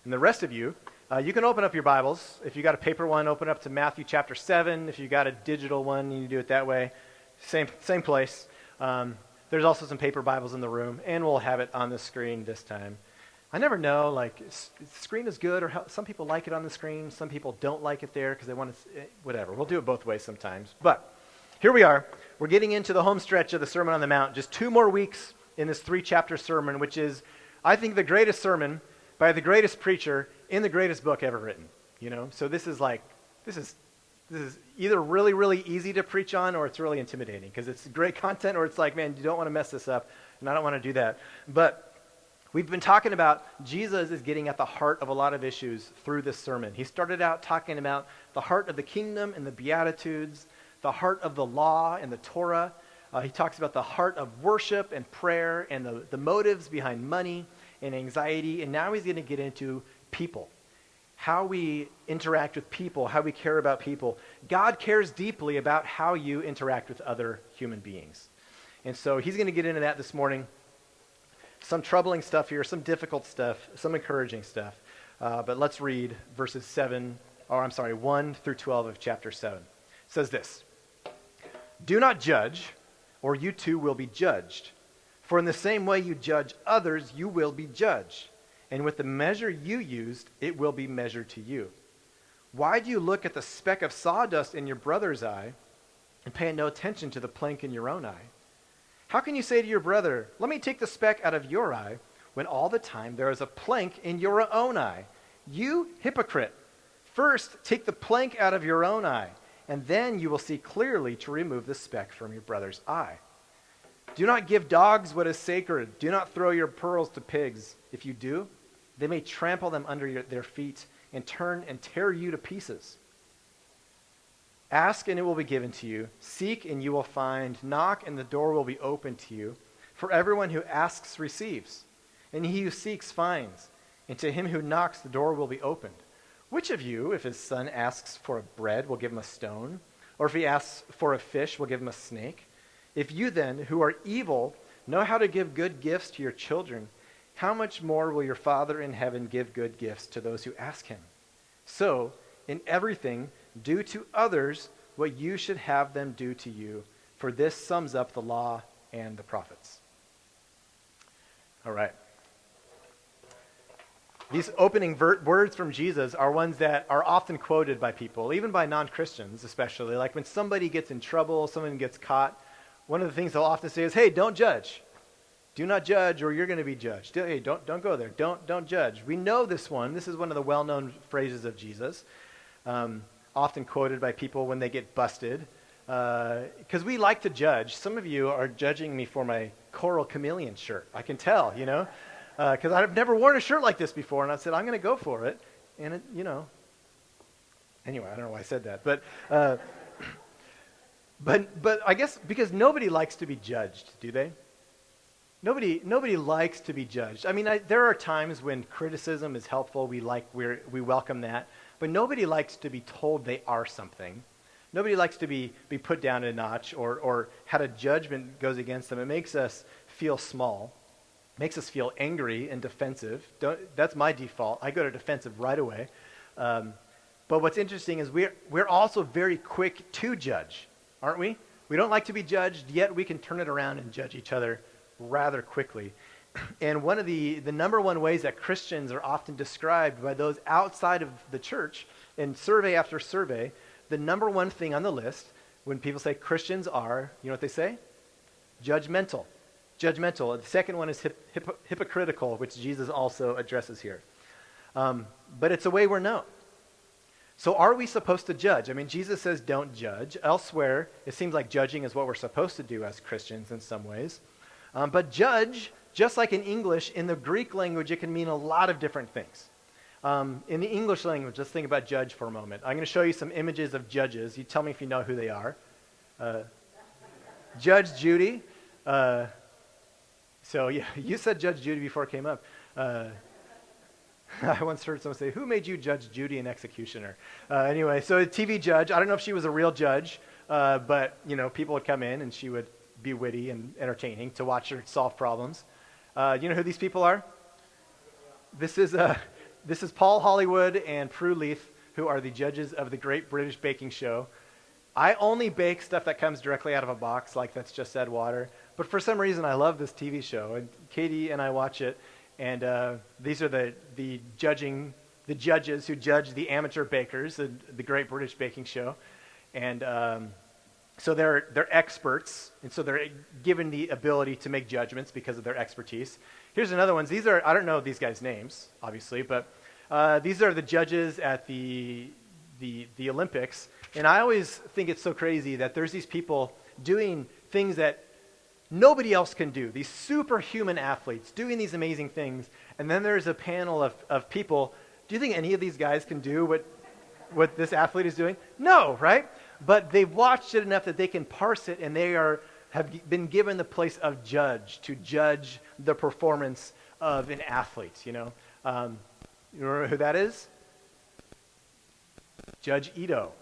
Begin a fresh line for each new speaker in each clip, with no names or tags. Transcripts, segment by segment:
And the rest of you, you can open up your Bibles. If you got a paper one, open up to Matthew chapter 7. If you got a digital one, you do it that way. Same place. There's also some paper Bibles in the room, and we'll have it on the screen this time. I never know, like, the screen is good, or some people like it on the screen, some people don't like it there because they want to, whatever. We'll do it both ways sometimes. But here we are. We're getting into the home stretch of the Sermon on the Mount. Just 2 more weeks in this 3-chapter sermon, which is, I think, the greatest sermon by the greatest preacher in the greatest book ever written. You know, so this is either really, really easy to preach on, or it's really intimidating because it's great content, or it's like, man, you don't want to mess this up, and I don't want to do that. But we've been talking about Jesus is getting at the heart of a lot of issues through this sermon. He started out talking about the heart of the kingdom and the Beatitudes, the heart of the law and the Torah. He talks about the heart of worship and prayer and the motives behind money and anxiety. And now he's going to get into people, how we interact with people, how we care about people. God cares deeply about how you interact with other human beings. And so he's going to get into that this morning. Some troubling stuff here, some difficult stuff, some encouraging stuff. But let's read verses 1 through 12 of chapter 7. It says this: "Do not judge, or you too will be judged. For in the same way you judge others, you will be judged. And with the measure you used, it will be measured to you. Why do you look at the speck of sawdust in your brother's eye and pay no attention to the plank in your own eye? How can you say to your brother, 'Let me take the speck out of your eye,' when all the time there is a plank in your own eye? You hypocrite! First take the plank out of your own eye, and then you will see clearly to remove the speck from your brother's eye. Do not give dogs what is sacred. Do not throw your pearls to pigs. If you do, they may trample them under their feet and turn and tear you to pieces. Ask and it will be given to you. Seek and you will find. Knock and the door will be opened to you. For everyone who asks receives, and he who seeks finds, and to him who knocks the door will be opened. Which of you, if his son asks for bread, will give him a stone? Or if he asks for a fish, will give him a snake? If you then, who are evil, know how to give good gifts to your children, how much more will your Father in heaven give good gifts to those who ask him? So, in everything, do to others what you should have them do to you, for this sums up the law and the prophets." All right. These opening words from Jesus are ones that are often quoted by people, even by non-Christians especially. Like when somebody gets in trouble, someone gets caught, one of the things they'll often say is, "Hey, don't judge. Do not judge, or you're going to be judged. Hey, don't go there. Don't judge." We know this one. This is one of the well-known phrases of Jesus, often quoted by people when they get busted, because we like to judge. Some of you are judging me for my Coral Chameleon shirt. I can tell, you know, because I've never worn a shirt like this before, and I said, I'm going to go for it, and it, you know, anyway, I don't know why I said that, but I guess because nobody likes to be judged, do they? Nobody likes to be judged. I mean, there are times when criticism is helpful. We welcome that. But nobody likes to be told they are something. Nobody likes to be put down a notch or had a judgment goes against them. It makes us feel small. Makes us feel angry and defensive. That's my default. I go to defensive right away. But what's interesting is we're also very quick to judge, aren't we? We don't like to be judged, yet we can turn it around and judge each other rather quickly. And one of the number one ways that Christians are often described by those outside of the church, in survey after survey, the number one thing on the list when people say Christians are, you know what they say? Judgmental. The second one is hypocritical, which Jesus also addresses here. But it's a way we're known. So are we supposed to judge? I mean, Jesus says don't judge. Elsewhere, it seems like judging is what we're supposed to do as Christians in some ways. But judge, just like in English, in the Greek language, it can mean a lot of different things. In the English language, let's think about judge for a moment. I'm going to show you some images of judges. You tell me if you know who they are. Judge Judy. So yeah, you said Judge Judy before it came up. I once heard someone say, "Who made you Judge Judy, an executioner?" Anyway, so a TV judge. I don't know if she was a real judge, but you know, people would come in and she would be witty and entertaining to watch her solve problems. You know who these people are? This is this is Paul Hollywood and Prue Leith, who are the judges of the Great British Baking Show. I only bake stuff that comes directly out of a box, like that's just add water. But for some reason, I love this TV show, and Katie and I watch it. And these are the judges who judge the amateur bakers, the Great British Baking Show, and so they're experts, and so they're given the ability to make judgments because of their expertise. Here's another one. These are, I don't know these guys' names, obviously, but these are the judges at the Olympics. And I always think it's so crazy that there's these people doing things that nobody else can do, these superhuman athletes doing these amazing things. And then there's a panel of people. Do you think any of these guys can do what this athlete is doing? No, right? But they've watched it enough that they can parse it, and they have been given the place of judge to judge the performance of an athlete. You remember who that is? Judge Ito.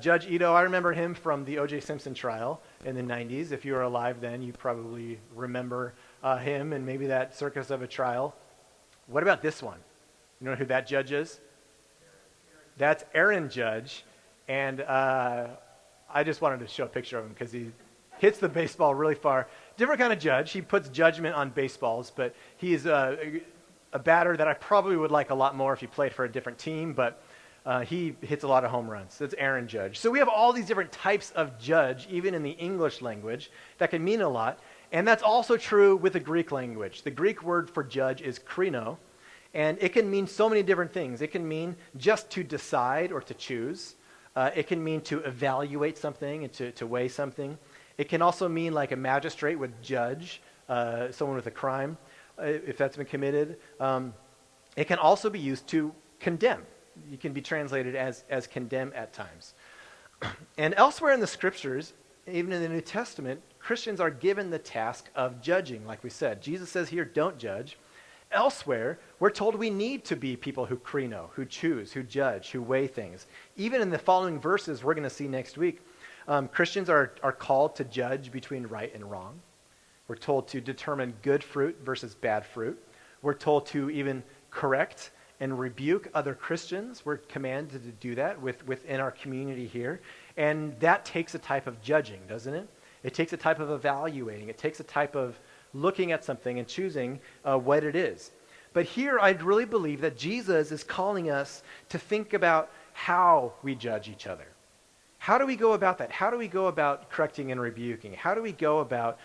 Judge Ito, I remember him from the O.J. Simpson trial in the 90s. If you were alive then, you probably remember him and maybe that circus of a trial. What about this one? You know who that judge is? That's Aaron Judge. And I just wanted to show a picture of him because he hits the baseball really far. Different kind of judge. He puts judgment on baseballs, but he's a batter that I probably would like a lot more if he played for a different team, but he hits a lot of home runs. That's Aaron Judge. So we have all these different types of judge, even in the English language, that can mean a lot. And that's also true with the Greek language. The Greek word for judge is krino, and it can mean so many different things. It can mean just to decide or to choose. It can mean to evaluate something and to weigh something. It can also mean like a magistrate would judge someone with a crime, if that's been committed. It can also be used to condemn. You can be translated as condemn at times. And elsewhere in the scriptures, even in the New Testament, Christians are given the task of judging, like we said. Jesus says here, don't judge. Elsewhere, we're told we need to be people who krino, who choose, who judge, who weigh things. Even in the following verses we're going to see next week, Christians are called to judge between right and wrong. We're told to determine good fruit versus bad fruit. We're told to even correct and rebuke other Christians. We're commanded to do that within our community here. And that takes a type of judging, doesn't it? It takes a type of evaluating. It takes a type of looking at something and choosing what it is. But here I really believe that Jesus is calling us to think about how we judge each other. How do we go about that? How do we go about correcting and rebuking? How do we go about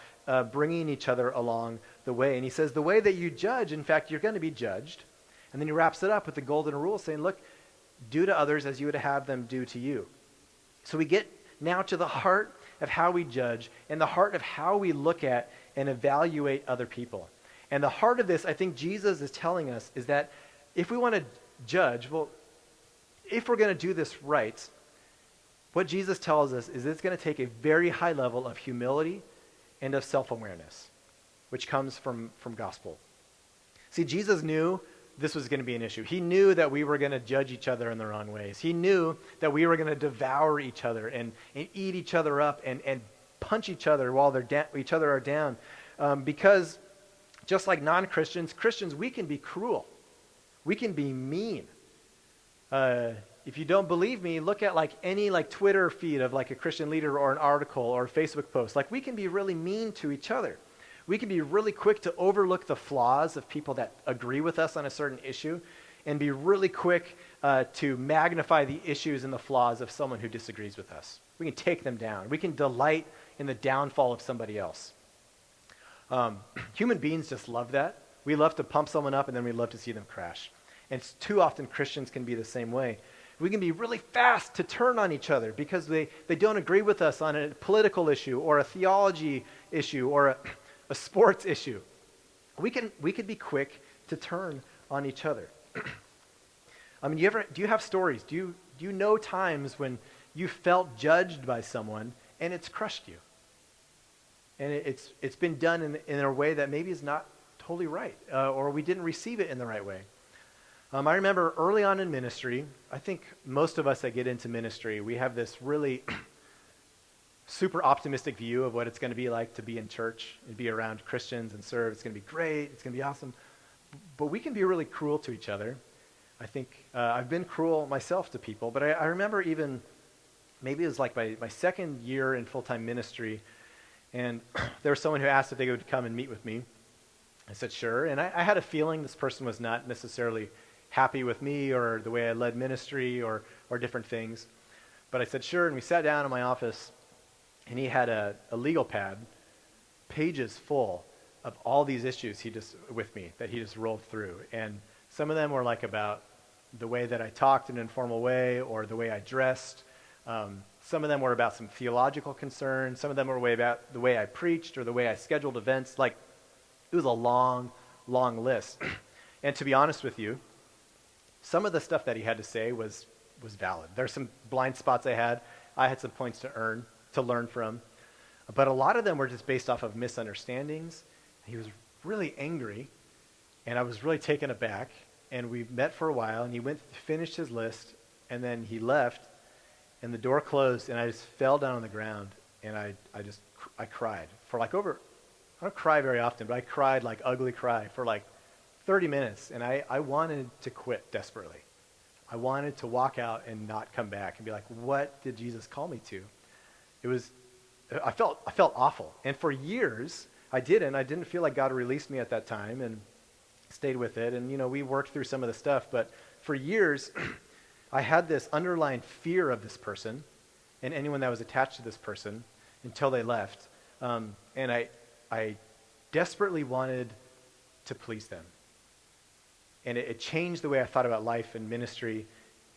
bringing each other along the way? And he says the way that you judge, in fact, you're going to be judged. And then he wraps it up with the golden rule saying, look, do to others as you would have them do to you. So we get now to the heart of how we judge and the heart of how we look at and evaluate other people. And the heart of this, I think Jesus is telling us, is that if we want to judge, well, if we're going to do this right, what Jesus tells us is it's going to take a very high level of humility and of self-awareness, which comes from gospel. See, Jesus knew this was going to be an issue. He knew that we were going to judge each other in the wrong ways. He knew that we were going to devour each other and eat each other up and punch each other while each other are down. Because just like non-Christians, Christians, we can be cruel. We can be mean. If you don't believe me, look at any Twitter feed of a Christian leader or an article or a Facebook post. We can be really mean to each other. We can be really quick to overlook the flaws of people that agree with us on a certain issue and be really quick to magnify the issues and the flaws of someone who disagrees with us. We can take them down. We can delight in the downfall of somebody else. Human beings just love that. We love to pump someone up and then we love to see them crash. And too often Christians can be the same way. We can be really fast to turn on each other because they don't agree with us on a political issue or a theology issue or a sports issue. We could be quick to turn on each other. I mean, do you have stories? Do you know times when you felt judged by someone and it's crushed you? And it's been done in a way that maybe is not totally right, or we didn't receive it in the right way. I remember early on in ministry, I think most of us that get into ministry, we have this really super optimistic view of what it's going to be like to be in church and be around Christians and serve. It's going to be great. It's going to be awesome. But we can be really cruel to each other. I think I've been cruel myself to people, but I remember even, maybe it was like my second year in full-time ministry, and there was someone who asked if they would come and meet with me. I said, sure, and I had a feeling this person was not necessarily happy with me or the way I led ministry or different things. But I said, sure, and we sat down in my office, and he had a legal pad, pages full of all these issues with me that he just rolled through. And some of them were like about the way that I talked in an informal way or the way I dressed. Some of them were about some theological concerns. Some of them were about the way I preached or the way I scheduled events. Like, it was a long, long list. And to be honest with you, some of the stuff that he had to say was valid. There's some blind spots I had. I had some points to learn from. But a lot of them were just based off of misunderstandings. He was really angry, and I was really taken aback. And we met for a while, and he finished his list, and then he left, and the door closed, and I just fell down on the ground, and I cried for like I don't cry very often, but I cried like ugly cry for like 30 minutes, and I wanted to quit desperately. I wanted to walk out and not come back and be like, what did Jesus call me to? I felt awful. And for years, I didn't feel like God released me at that time and stayed with it. And, we worked through some of the stuff. But for years, I had this underlying fear of this person and anyone that was attached to this person until they left. And I desperately wanted to please them. And it changed the way I thought about life and ministry.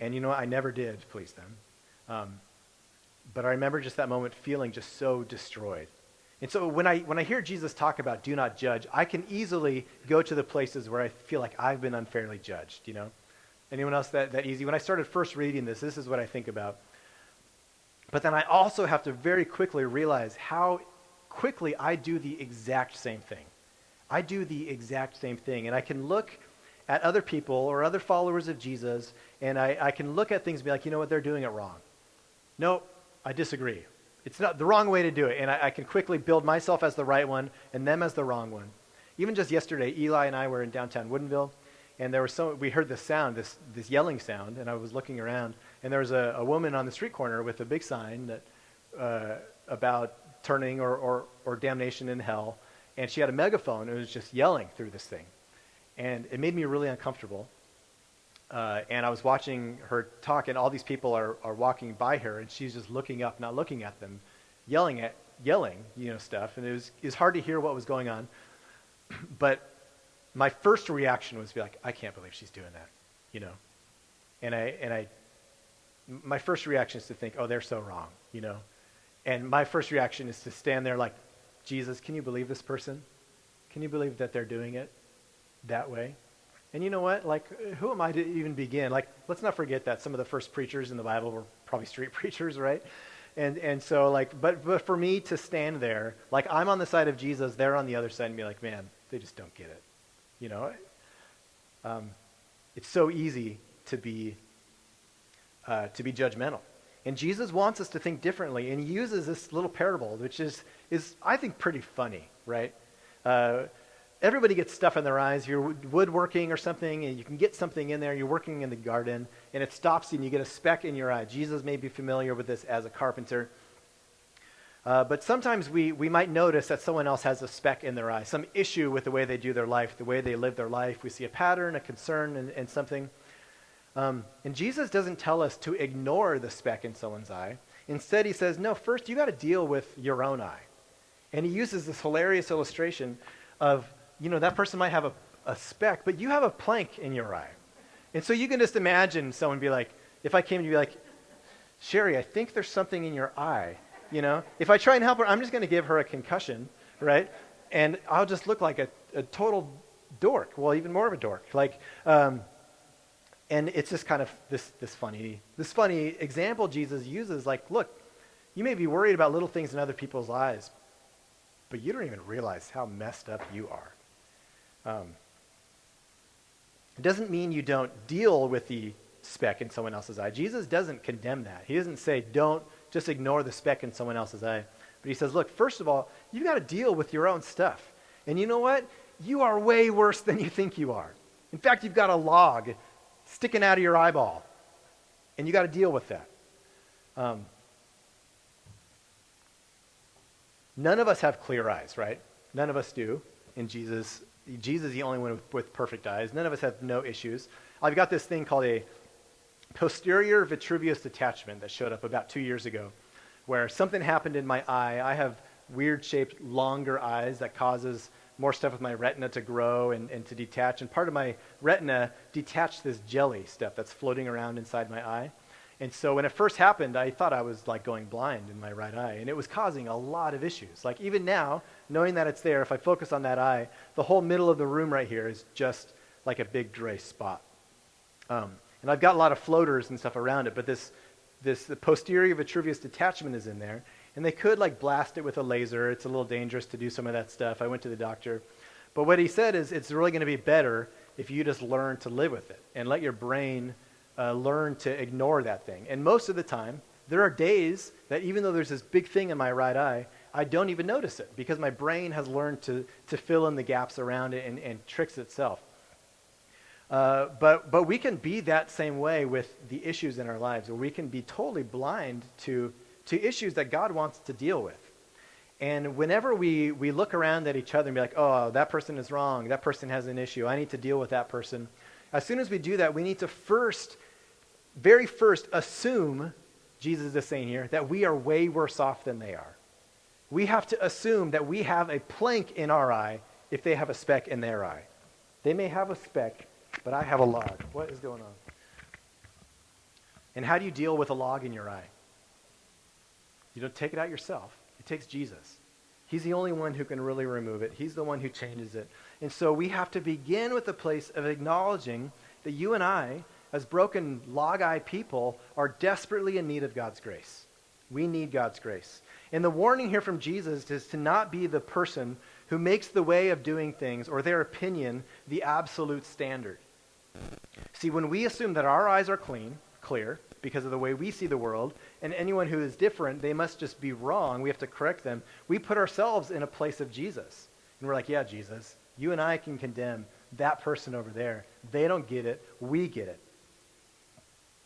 And I never did please them. But I remember just that moment feeling just so destroyed. And so when I hear Jesus talk about do not judge, I can easily go to the places where I feel like I've been unfairly judged, Anyone else that easy? When I started first reading this is what I think about. But then I also have to very quickly realize how quickly I do the exact same thing. I do the exact same thing. And I can look at other people or other followers of Jesus, and I can look at things and be like, you know what, they're doing it wrong. No, I disagree. It's not the wrong way to do it. And I can quickly build myself as the right one and them as the wrong one. Even just yesterday, Eli and I were in downtown Woodinville, and we heard this sound, this yelling sound, and I was looking around, and there was a woman on the street corner with a big sign that about turning or damnation in hell, and she had a megaphone and was just yelling through this thing. And it made me really uncomfortable. And I was watching her talk, and all these people are walking by her, and she's just looking up, not looking at them, yelling stuff. And it was hard to hear what was going on. But my first reaction was to be like, I can't believe she's doing that, And my first reaction is to think, oh, they're so wrong, And my first reaction is to stand there like, Jesus, can you believe this person? Can you believe that they're doing it that way? And you know what? Like, who am I to even begin? Like, let's not forget that some of the first preachers in the Bible were probably street preachers, right? And so, like, but for me to stand there, like, I'm on the side of Jesus, they're on the other side, and be like, man, they just don't get it. It's so easy to be judgmental. And Jesus wants us to think differently, and he uses this little parable, which is I think pretty funny, right? Everybody gets stuff in their eyes. You're woodworking or something, and you can get something in there. You're working in the garden, and it stops you, and you get a speck in your eye. Jesus may be familiar with this as a carpenter. But sometimes we might notice that someone else has a speck in their eye, some issue with the way they do their life, the way they live their life. We see a pattern, a concern, and something. And Jesus doesn't tell us to ignore the speck in someone's eye. Instead, he says, no, first you got to deal with your own eye. And he uses this hilarious illustration of, that person might have a speck, but you have a plank in your eye. And so you can just imagine someone be like, if I came to be like, Sherry, I think there's something in your eye. If I try and help her, I'm just going to give her a concussion, right? And I'll just look like a total dork. Well, even more of a dork. And it's just kind of this funny example Jesus uses. Like, look, you may be worried about little things in other people's lives, but you don't even realize how messed up you are. It doesn't mean you don't deal with the speck in someone else's eye. Jesus doesn't condemn that. He doesn't say, don't just ignore the speck in someone else's eye. But he says, look, first of all, you've got to deal with your own stuff. And you know what? You are way worse than you think you are. In fact, you've got a log sticking out of your eyeball. And you got to deal with that. None of us have clear eyes, right? None of us do. And Jesus is the only one with perfect eyes. None of us have no issues. I've got this thing called a posterior vitreous detachment that showed up about 2 years ago, where something happened in my eye. I have weird-shaped, longer eyes that causes more stuff with my retina to grow and to detach. And part of my retina detached this jelly stuff that's floating around inside my eye. And so when it first happened, I thought I was like going blind in my right eye, and it was causing a lot of issues. Like even now, knowing that it's there, if I focus on that eye, the whole middle of the room right here is just like a big gray spot. And I've got a lot of floaters and stuff around it, but the posterior vitreous detachment is in there, and they could like blast it with a laser. It's a little dangerous to do some of that stuff. I went to the doctor. But what he said is it's really going to be better if you just learn to live with it and let your brain learn to ignore that thing. And most of the time, there are days that even though there's this big thing in my right eye, I don't even notice it because my brain has learned to fill in the gaps around it and tricks itself. But we can be that same way with the issues in our lives, where we can be totally blind to issues that God wants to deal with. And whenever we look around at each other and be like, oh, that person is wrong, that person has an issue, I need to deal with that person. As soon as we do that, we need to very first assume, Jesus is saying here, that we are way worse off than they are. We have to assume that we have a plank in our eye if they have a speck in their eye. They may have a speck, but I have a log. What is going on? And how do you deal with a log in your eye? You don't take it out yourself. It takes Jesus. He's the only one who can really remove it. He's the one who changes it. And so we have to begin with the place of acknowledging that you and I, as broken log-eye people, are desperately in need of God's grace. We need God's grace. And the warning here from Jesus is to not be the person who makes the way of doing things or their opinion the absolute standard. See, when we assume that our eyes are clear, because of the way we see the world, and anyone who is different, they must just be wrong, we have to correct them, we put ourselves in a place of Jesus. And we're like, yeah, Jesus, you and I can condemn that person over there. They don't get it. We get it.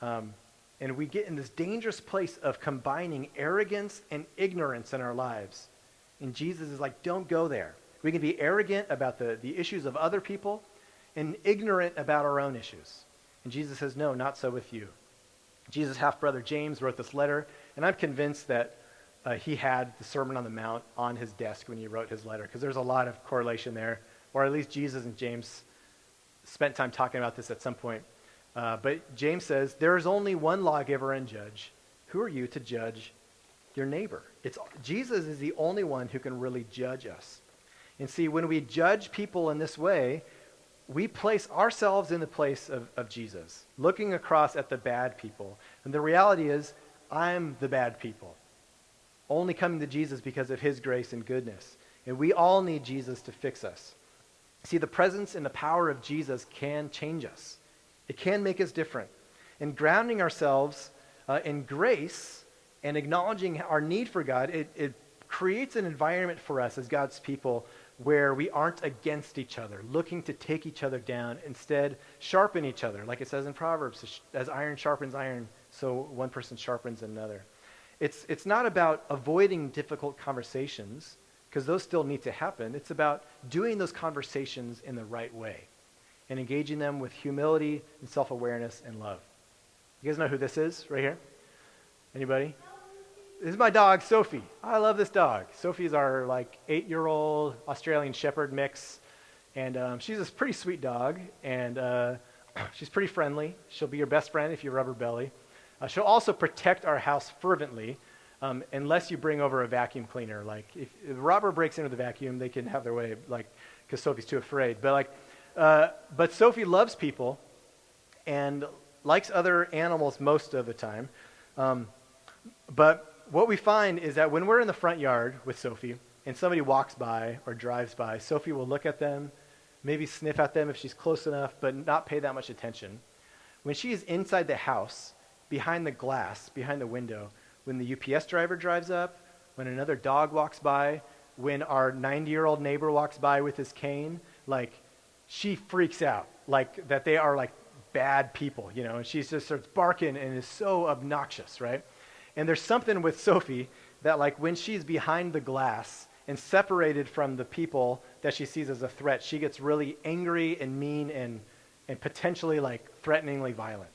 And we get in this dangerous place of combining arrogance and ignorance in our lives. And Jesus is like, don't go there. We can be arrogant about the issues of other people and ignorant about our own issues. And Jesus says, no, not so with you. Jesus' half-brother James wrote this letter, and I'm convinced that he had the Sermon on the Mount on his desk when he wrote his letter, because there's a lot of correlation there, or at least Jesus and James spent time talking about this at some point. But James says, there is only one lawgiver and judge. Who are you to judge your neighbor? Jesus is the only one who can really judge us. And see, when we judge people in this way, we place ourselves in the place of Jesus, looking across at the bad people. And the reality is, I'm the bad people, only coming to Jesus because of his grace and goodness. And we all need Jesus to fix us. See, the presence and the power of Jesus can change us. It can make us different. And grounding ourselves in grace and acknowledging our need for God, it creates an environment for us as God's people where we aren't against each other, looking to take each other down, instead sharpen each other. Like it says in Proverbs, as iron sharpens iron, so one person sharpens another. It's not about avoiding difficult conversations, because those still need to happen. It's about doing those conversations in the right way and engaging them with humility and self-awareness and love. You guys know who this is right here? Anybody? This is my dog, Sophie. I love this dog. Sophie's our 8-year-old Australian Shepherd mix. And she's this pretty sweet dog. And she's pretty friendly. She'll be your best friend if you rub her belly. She'll also protect our house fervently unless you bring over a vacuum cleaner. Like if the robber breaks into the vacuum, they can have their way, because Sophie's too afraid. But Sophie loves people and likes other animals most of the time. But what we find is that when we're in the front yard with Sophie and somebody walks by or drives by, Sophie will look at them, maybe sniff at them if she's close enough, but not pay that much attention. When she is inside the house, behind the glass, behind the window, when the UPS driver drives up, when another dog walks by, when our 90-year-old neighbor walks by with his cane, she freaks out, that they are bad people, and she just starts barking and is so obnoxious, right? And there's something with Sophie that, like, when she's behind the glass and separated from the people that she sees as a threat, she gets really angry and mean and potentially, like, threateningly violent.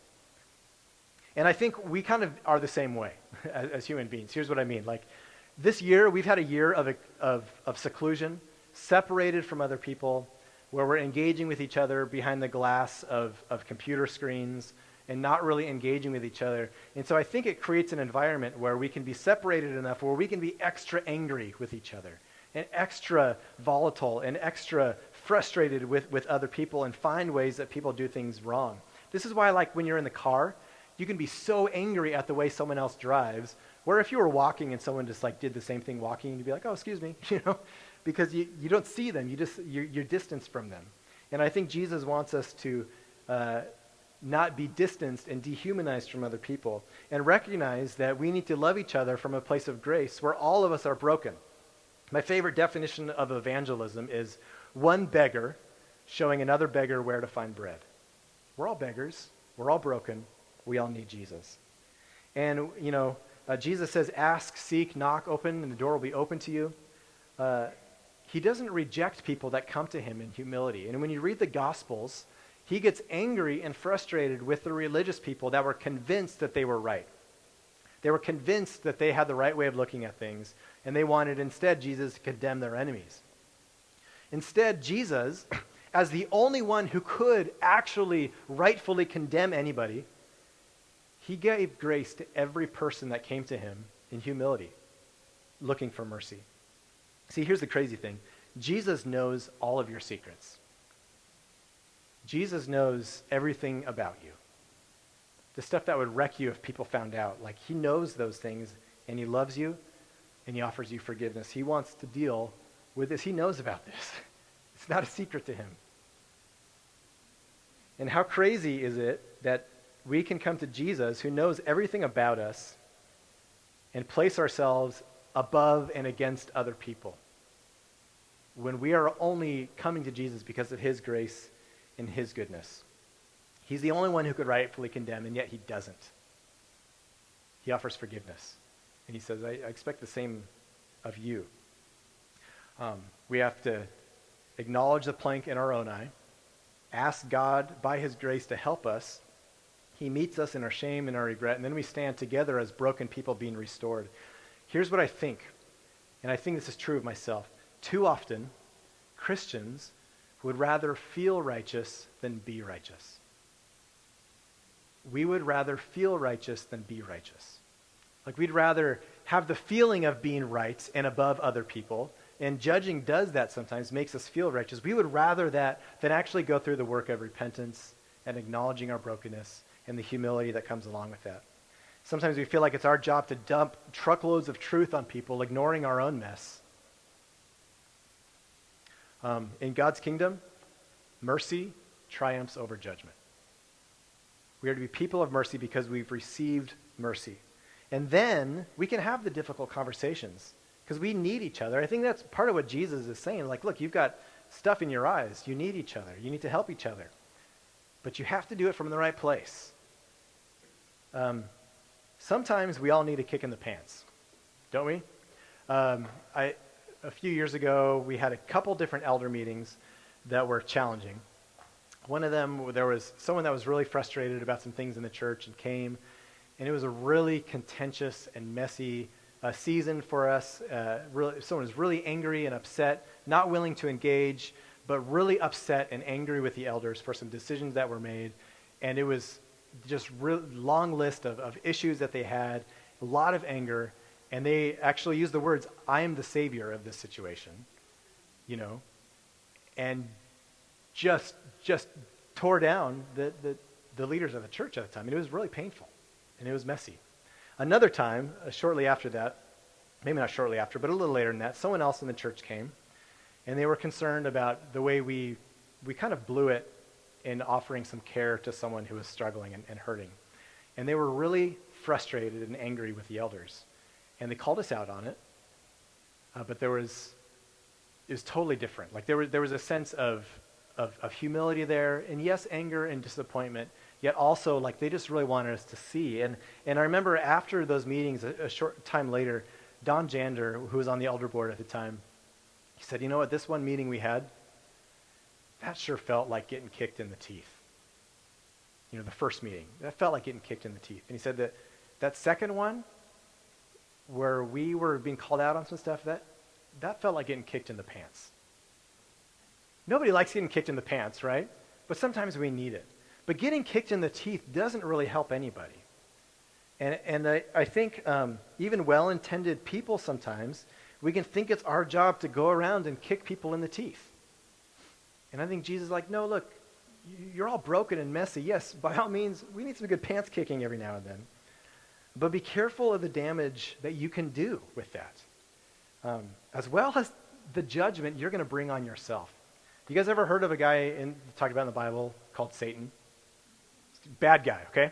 And I think we kind of are the same way as human beings. Here's what I mean. Like, this year, we've had a year of seclusion, separated from other people, where we're engaging with each other behind the glass of computer screens and not really engaging with each other. And so I think it creates an environment where we can be separated enough, where we can be extra angry with each other and extra volatile and extra frustrated with other people and find ways that people do things wrong. This is why, like, when you're in the car, you can be so angry at the way someone else drives, where if you were walking and someone just, like, did the same thing walking, you'd be like, oh, excuse me, because you don't see them. You're distanced from them. And I think Jesus wants us to not be distanced and dehumanized from other people and recognize that we need to love each other from a place of grace where all of us are broken. My favorite definition of evangelism is one beggar showing another beggar where to find bread. We're all beggars. We're all broken. We all need Jesus. And, Jesus says, ask, seek, knock, open, and the door will be open to you. He doesn't reject people that come to him in humility. And when you read the Gospels, he gets angry and frustrated with the religious people that were convinced that they were right. They were convinced that they had the right way of looking at things, and they wanted instead Jesus to condemn their enemies. Instead, Jesus, as the only one who could actually rightfully condemn anybody, he gave grace to every person that came to him in humility, looking for mercy. See, here's the crazy thing. Jesus knows all of your secrets. Jesus knows everything about you. The stuff that would wreck you if people found out. Like, he knows those things, and he loves you, and he offers you forgiveness. He wants to deal with this. He knows about this. It's not a secret to him. And how crazy is it that we can come to Jesus, who knows everything about us, and place ourselves above and against other people, when we are only coming to Jesus because of his grace and his goodness. He's the only one who could rightfully condemn, and yet he doesn't. He offers forgiveness. And he says, I expect the same of you. We have to acknowledge the plank in our own eye, ask God by his grace to help us. He meets us in our shame and our regret, and then we stand together as broken people being restored. Here's what I think, and I think this is true of myself. Too often, Christians would rather feel righteous than be righteous. We would rather feel righteous than be righteous. Like, we'd rather have the feeling of being right and above other people, and judging does that sometimes, makes us feel righteous. We would rather that than actually go through the work of repentance and acknowledging our brokenness and the humility that comes along with that. Sometimes we feel like it's our job to dump truckloads of truth on people, ignoring our own mess. In God's kingdom, mercy triumphs over judgment. We are to be people of mercy because we've received mercy. And then we can have the difficult conversations because we need each other. I think that's part of what Jesus is saying. Like, look, you've got stuff in your eyes. You need each other. You need to help each other. But you have to do it from the right place. Sometimes we all need a kick in the pants, don't we? A few years ago, we had a couple different elder meetings that were challenging. One of them, there was someone that was really frustrated about some things in the church and came, and it was a really contentious and messy season for us. Someone was really angry and upset, not willing to engage, but really upset and angry with the elders for some decisions that were made. And it was just really long list of issues that they had, a lot of anger. And they actually used the words, I am the savior of this situation, and just tore down the leaders of the church at the time. And it was really painful, and it was messy. Another time, shortly after that, maybe not shortly after, but a little later than that, someone else in the church came, and they were concerned about the way we kind of blew it in offering some care to someone who was struggling and hurting. And they were really frustrated and angry with the elders. And they called us out on it, but it was totally different. Like, there was a sense of humility there, and yes, anger and disappointment, yet also like they just really wanted us to see. And I remember after those meetings, a short time later, Don Jander, who was on the elder board at the time, he said, you know what, this one meeting we had, that sure felt like getting kicked in the teeth. You know, the first meeting, that felt like getting kicked in the teeth. And he said that second one, where we were being called out on some stuff, that felt like getting kicked in the pants. Nobody likes getting kicked in the pants, right? But sometimes we need it. But getting kicked in the teeth doesn't really help anybody. And I think even well-intended people sometimes, we can think it's our job to go around and kick people in the teeth. And I think Jesus is like, no, look, you're all broken and messy. Yes, by all means, we need some good pants kicking every now and then. But be careful of the damage that you can do with that, as well as the judgment you're going to bring on yourself. You guys ever heard of a guy talked about in the Bible called Satan? Bad guy, okay?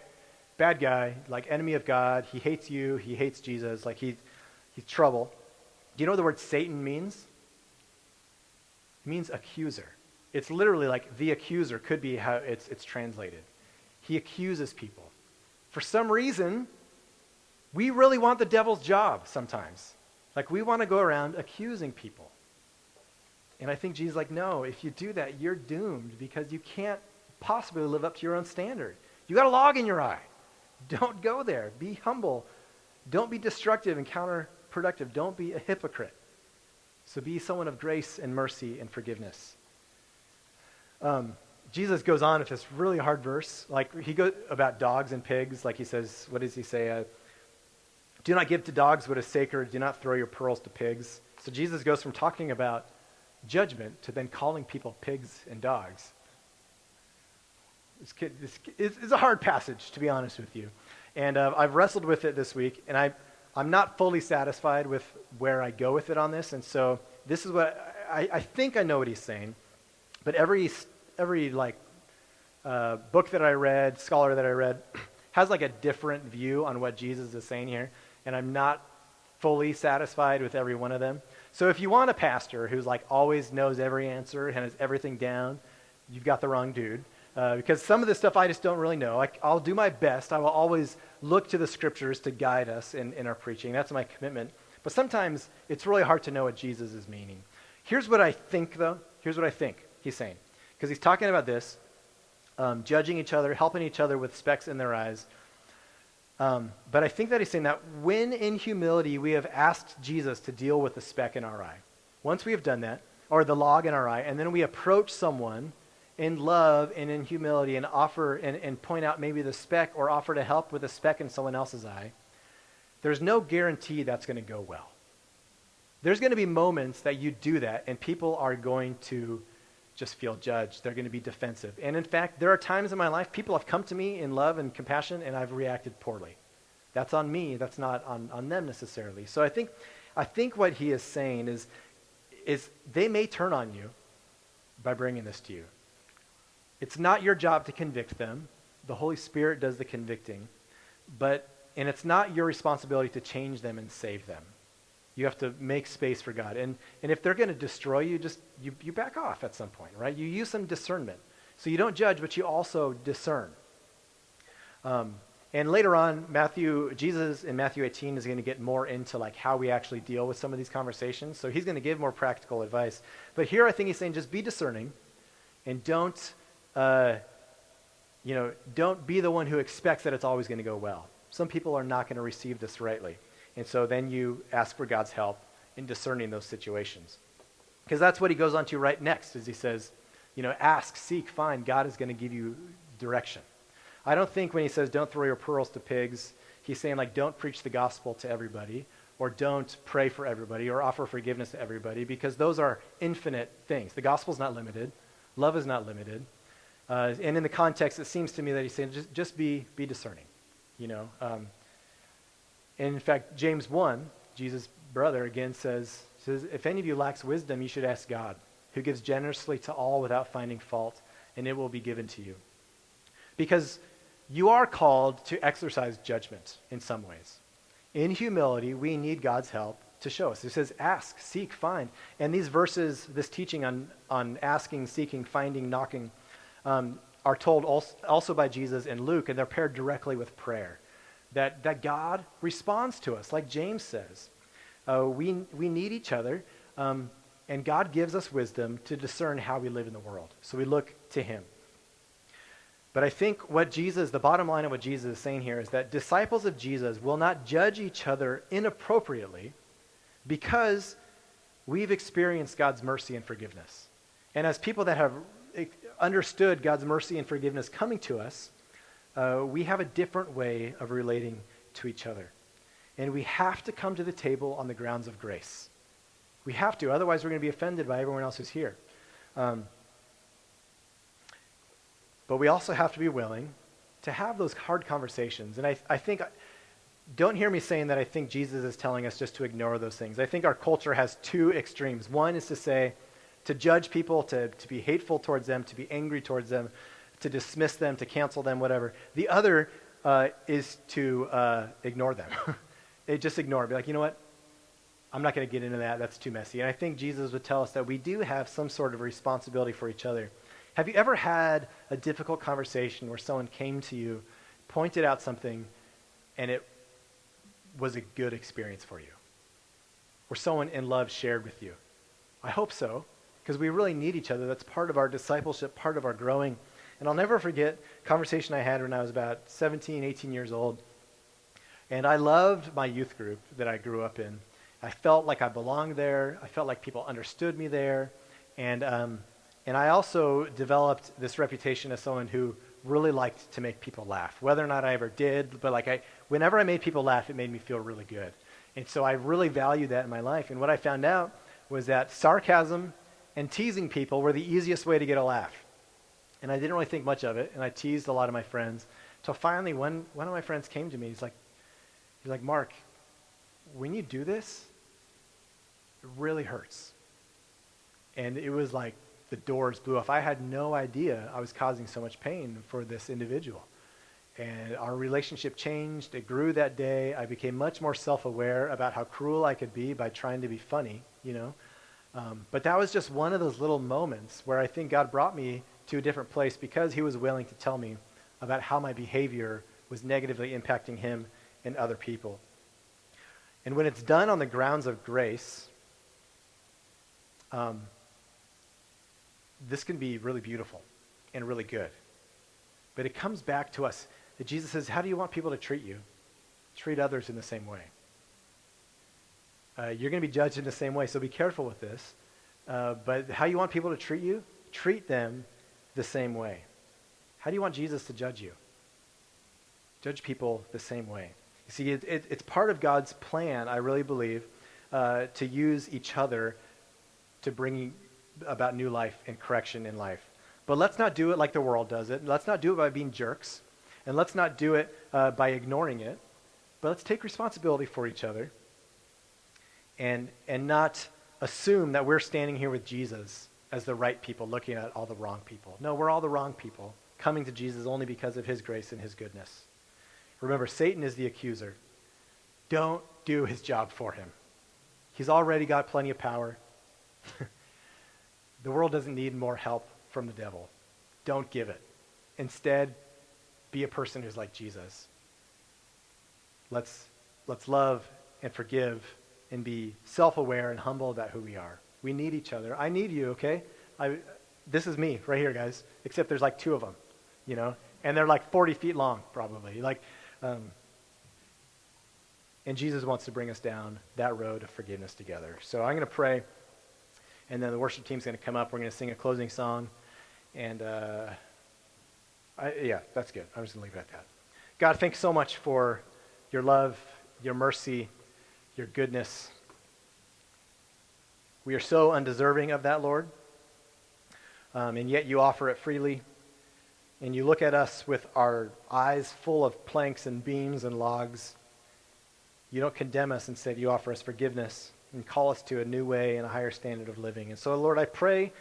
Bad guy, like enemy of God. He hates you. He hates Jesus. Like he's trouble. Do you know what the word Satan means? It means accuser. It's literally like the accuser could be how it's translated. He accuses people. For some reason, we really want the devil's job sometimes. Like we want to go around accusing people. And I think Jesus is like, no, if you do that, you're doomed because you can't possibly live up to your own standard. You got a log in your eye. Don't go there. Be humble. Don't be destructive and counterproductive. Don't be a hypocrite. So be someone of grace and mercy and forgiveness. Jesus goes on with this really hard verse. Like he goes about dogs and pigs. Like he says, what does he say? Do not give to dogs what is sacred. Do not throw your pearls to pigs. So Jesus goes from talking about judgment to then calling people pigs and dogs. This is a hard passage, to be honest with you. And I've wrestled with it this week, and I'm not fully satisfied with where I go with it on this. And so this is what I think I know what he's saying. But every book that I read, scholar that I read, has like a different view on what Jesus is saying here. And I'm not fully satisfied with every one of them. So if you want a pastor who's like always knows every answer and has everything down, you've got the wrong dude. Because some of this stuff I just don't really know. I'll do my best. I will always look to the scriptures to guide us in our preaching. That's my commitment. But sometimes it's really hard to know what Jesus is meaning. Here's what I think, though. Here's what I think he's saying. Because he's talking about this, judging each other, helping each other with specks in their eyes. But I think that he's saying that when in humility we have asked Jesus to deal with the speck in our eye, once we have done that, or the log in our eye, and then we approach someone in love and in humility and offer and point out maybe the speck or offer to help with the speck in someone else's eye, there's no guarantee that's going to go well. There's going to be moments that you do that and people are going to just feel judged. They're going to be defensive. And in fact, there are times in my life people have come to me in love and compassion and I've reacted poorly. That's on me. That's not on them necessarily. So I think what he is saying is they may turn on you by bringing this to you. It's not your job to convict them. The Holy Spirit does the convicting. And it's not your responsibility to change them and save them. You have to make space for God. And if they're going to destroy you, you back off at some point, right? You use some discernment. So you don't judge, but you also discern. And later on, Jesus in Matthew 18 is going to get more into like how we actually deal with some of these conversations. So he's going to give more practical advice. But here I think he's saying just be discerning and don't be the one who expects that it's always going to go well. Some people are not going to receive this rightly. And so then you ask for God's help in discerning those situations. Because that's what he goes on to right next, is he says, ask, seek, find. God is going to give you direction. I don't think when he says don't throw your pearls to pigs, he's saying like don't preach the gospel to everybody, or don't pray for everybody, or offer forgiveness to everybody, because those are infinite things. The gospel's not limited. Love is not limited. And in the context, it seems to me that he's saying just be discerning, And in fact, James 1, Jesus' brother, again says, if any of you lacks wisdom, you should ask God, who gives generously to all without finding fault, and it will be given to you. Because you are called to exercise judgment in some ways. In humility, we need God's help to show us. It says, ask, seek, find. And these verses, this teaching on asking, seeking, finding, knocking, are told also by Jesus in Luke, and they're paired directly with prayer. That God responds to us, like James says. We need each other, and God gives us wisdom to discern how we live in the world. So we look to him. But I think the bottom line of what Jesus is saying here is that disciples of Jesus will not judge each other inappropriately because we've experienced God's mercy and forgiveness. And as people that have understood God's mercy and forgiveness coming to us, we have a different way of relating to each other. And we have to come to the table on the grounds of grace. We have to, otherwise we're going to be offended by everyone else who's here. But we also have to be willing to have those hard conversations. And I think, don't hear me saying that I think Jesus is telling us just to ignore those things. I think our culture has two extremes. One is to say, to judge people, to be hateful towards them, to be angry towards them, to dismiss them, to cancel them, whatever. The other is to ignore them. Just ignore it. Be like, you know what? I'm not going to get into that. That's too messy. And I think Jesus would tell us that we do have some sort of responsibility for each other. Have you ever had a difficult conversation where someone came to you, pointed out something, and it was a good experience for you? Where someone in love shared with you? I hope so, because we really need each other. That's part of our discipleship, part of our growing. And I'll never forget a conversation I had when I was about 17, 18 years old. And I loved my youth group that I grew up in. I felt like I belonged there. I felt like people understood me there. And I also developed this reputation as someone who really liked to make people laugh. Whether or not I ever did, but whenever I made people laugh, it made me feel really good. And so I really valued that in my life. And what I found out was that sarcasm and teasing people were the easiest way to get a laugh. And I didn't really think much of it, and I teased a lot of my friends. So finally, one of my friends came to me. He's like, Mark, when you do this, it really hurts. And it was like the doors blew off. I had no idea I was causing so much pain for this individual. And our relationship changed. It grew that day. I became much more self-aware about how cruel I could be by trying to be funny, But that was just one of those little moments where I think God brought me to a different place because he was willing to tell me about how my behavior was negatively impacting him and other people. And when it's done on the grounds of grace, this can be really beautiful and really good. But it comes back to us that Jesus says, how do you want people to treat you? Treat others in the same way. You're going to be judged in the same way, so be careful with this. But how you want people to treat you, treat them the same way. How do you want Jesus to judge you? Judge people the same way. You see, it's part of God's plan, I really believe, to use each other to bring about new life and correction in life. But let's not do it like the world does it. Let's not do it by being jerks. And let's not do it by ignoring it. But let's take responsibility for each other and not assume that we're standing here with Jesus as the right people looking at all the wrong people. No, we're all the wrong people coming to Jesus only because of his grace and his goodness. Remember, Satan is the accuser. Don't do his job for him. He's already got plenty of power. The world doesn't need more help from the devil. Don't give it. Instead, be a person who's like Jesus. Let's love and forgive and be self-aware and humble about who we are. We need each other. I need you, okay? This is me right here, guys, except there's like two of them, and they're like 40 feet long, probably. And Jesus wants to bring us down that road of forgiveness together. So I'm going to pray, and then the worship team's going to come up. We're going to sing a closing song, and that's good. I'm just going to leave it at that. God, thanks so much for your love, your mercy, your goodness. We are so undeserving of that, Lord, and yet you offer it freely. And you look at us with our eyes full of planks and beams and logs. You don't condemn us. Instead, you offer us forgiveness and call us to a new way and a higher standard of living. And so, Lord, I pray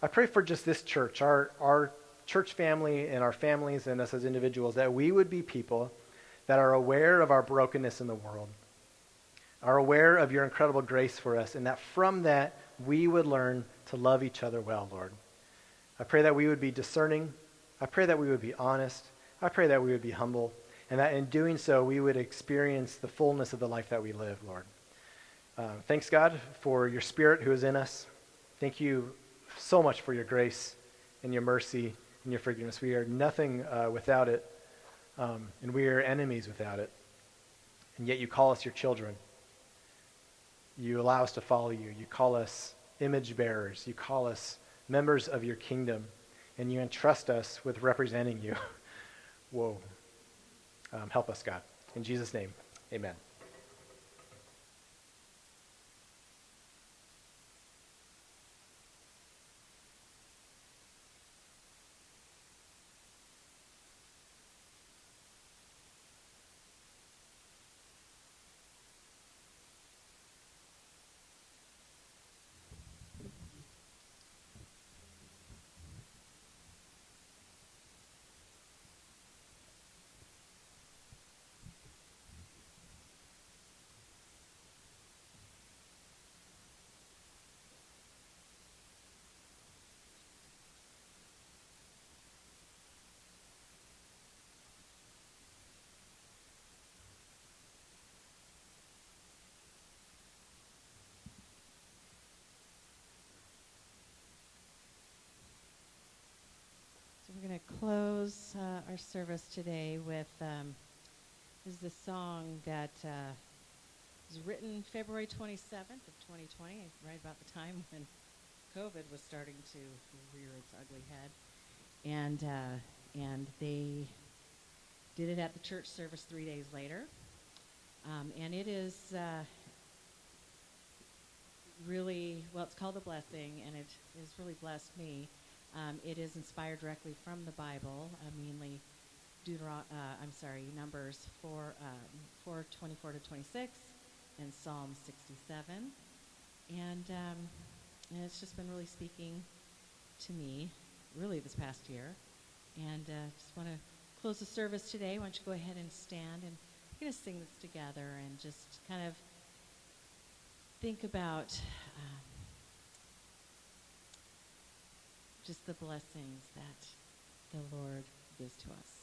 for just this church, our church family and our families and us as individuals, that we would be people that are aware of our brokenness in the world, are aware of your incredible grace for us, and that from that we would learn to love each other well, Lord. I pray that we would be discerning I pray that we would be honest. I pray that we would be humble, and that in doing so, we would experience the fullness of the life that we live, Lord. Thanks, God, for your Spirit who is in us. Thank you so much for your grace and your mercy and your forgiveness. We are nothing without it, and we are enemies without it. And yet you call us your children. You allow us to follow you. You call us image bearers. You call us members of your kingdom, and you entrust us with representing you. Whoa. Help us, God. In Jesus' name, amen.
So we're going to close our service today with this is the song that was written February 27th of 2020, right about the time when COVID was starting to rear its ugly head. And they did it at the church service 3 days later. And it is really, well, it's called A Blessing, and it has really blessed me. It is inspired directly from the Bible, mainly Numbers 4:24 to 26, and Psalm 67, and it's just been really speaking to me, really this past year. And just want to close the service today. Why don't you go ahead and stand, and we're going to sing this together and just kind of think about just the blessings that the Lord gives to us.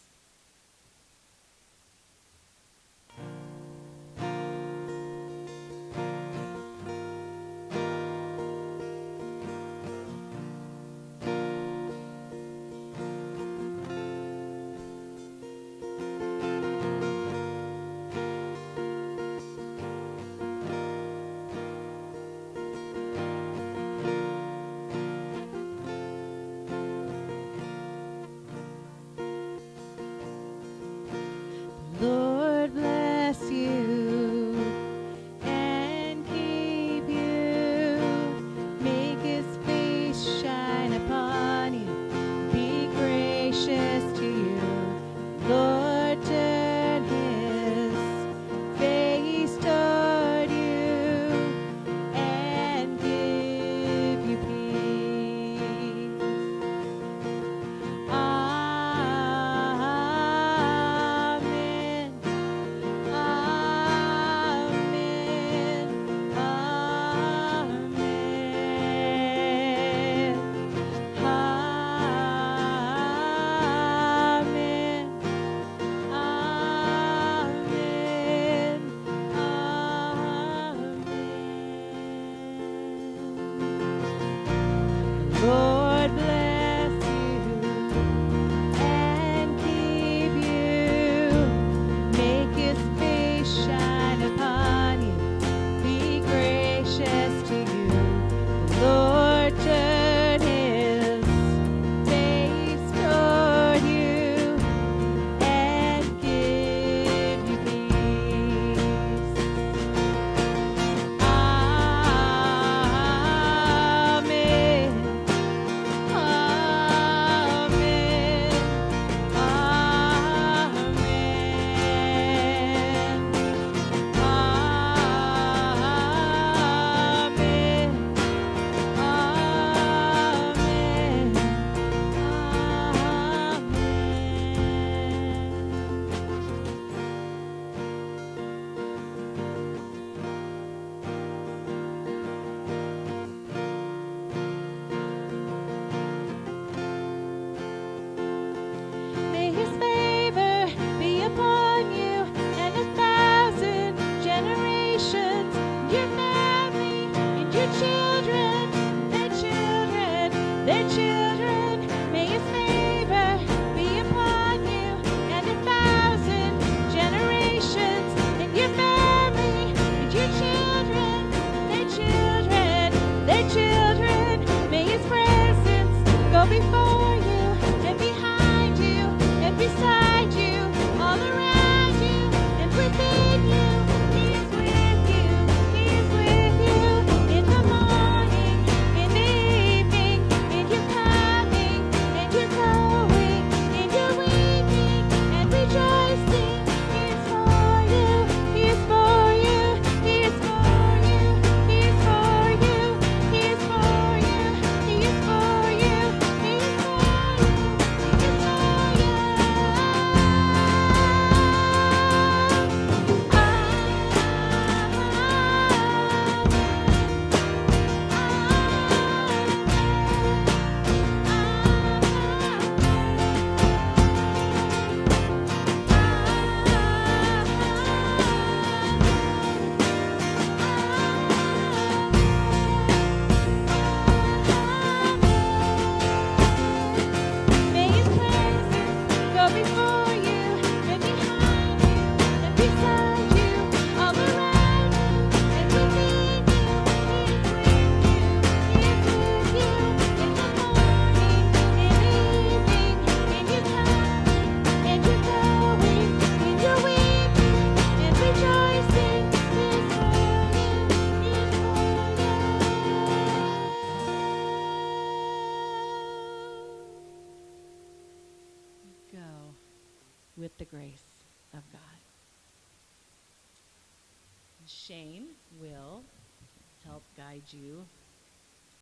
Shane will help guide you